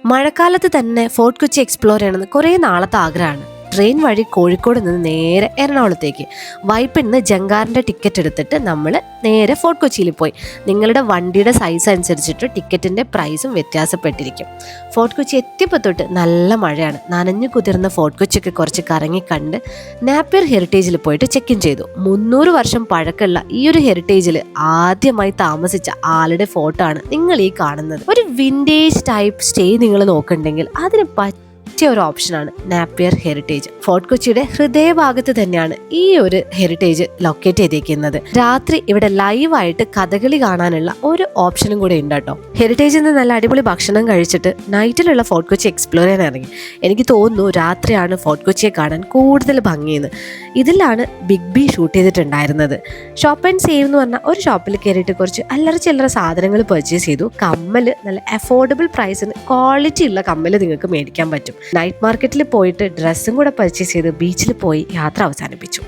മഴക്കാലത്ത് തന്നെ fort Kochi explore ചെയ്യണമെന്ന് കുറേ നാളത്തെ ആഗ്രഹമാണ്. ട്രെയിൻ വഴി കോഴിക്കോട് നിന്ന് നേരെ എറണാകുളത്തേക്ക്, വൈപ്പിൽ നിന്ന് ജങ്കാറിൻ്റെ ടിക്കറ്റ് എടുത്തിട്ട് നമ്മൾ നേരെ ഫോർട്ട് കൊച്ചിയിൽ പോയി. നിങ്ങളുടെ വണ്ടിയുടെ സൈസ് അനുസരിച്ചിട്ട് ടിക്കറ്റിൻ്റെ പ്രൈസും വ്യത്യാസപ്പെട്ടിരിക്കും. ഫോർട്ട് കൊച്ചി എത്തിയപ്പോൾ തൊട്ട് നല്ല മഴയാണ്. നനഞ്ഞു കുതിർന്ന ഫോർട്ട് കൊച്ചിയൊക്കെ കുറച്ച് കറങ്ങിക്കണ്ട് നാപ്പിയർ ഹെറിറ്റേജിൽ പോയിട്ട് ചെക്ക് ഇൻ ചെയ്തു. 300 വർഷം പഴക്കമുള്ള ഈ ഒരു ഹെറിറ്റേജിൽ ആദ്യമായി താമസിച്ച ആളുടെ ഫോട്ടോ ആണ് നിങ്ങൾ ഈ കാണുന്നത്. ഒരു വിൻറ്റേജ് ടൈപ്പ് സ്റ്റേ നിങ്ങൾ നോക്കുന്നുണ്ടെങ്കിൽ അതിന് ഒരു ഓപ്ഷനാണ് നാപ്പിയർ ഹെറിറ്റേജ്. ഫോർട്ട് കൊച്ചിയുടെ ഹൃദയഭാഗത്ത് തന്നെയാണ് ഈ ഒരു ഹെറിറ്റേജ് ലൊക്കേറ്റ് ചെയ്തിരിക്കുന്നത്. രാത്രി ഇവിടെ ലൈവായിട്ട് കഥകളി കാണാനുള്ള ഒരു ഓപ്ഷനും കൂടെ ഉണ്ട് കേട്ടോ. ഹെറിറ്റേജിൽ നിന്ന് നല്ല അടിപൊളി ഭക്ഷണം കഴിച്ചിട്ട് നൈറ്റിലുള്ള ഫോർട്ട് കൊച്ചി എക്സ്പ്ലോർ ചെയ്യാൻ ഇറങ്ങി. എനിക്ക് തോന്നുന്നു രാത്രിയാണ് ഫോർട്ട് കൊച്ചിയെ കാണാൻ കൂടുതൽ ഭംഗിയെന്ന്. ഇതിലാണ് ബിഗ് ബി ഷൂട്ട് ചെയ്തിട്ടുണ്ടായിരുന്നത്. ഷോപ്പ് ആൻഡ് സേവ് എന്ന് പറഞ്ഞാൽ ഒരു ഷോപ്പിൽ കയറിയിട്ട് കുറച്ച് അല്ലറ ചില്ലറ സാധനങ്ങൾ പർച്ചേസ് ചെയ്തു. കമ്മൽ നല്ല അഫോർഡബിൾ പ്രൈസിന് ക്വാളിറ്റി ഉള്ള കമ്മൽ നിങ്ങൾക്ക് മേടിക്കാൻ പറ്റും. നൈറ്റ് മാർക്കറ്റിൽ പോയിട്ട് ഡ്രസ്സും കൂടെ പർച്ചേസ് ചെയ്ത് ബീച്ചിൽ പോയി യാത്ര അവസാനിപ്പിച്ചു.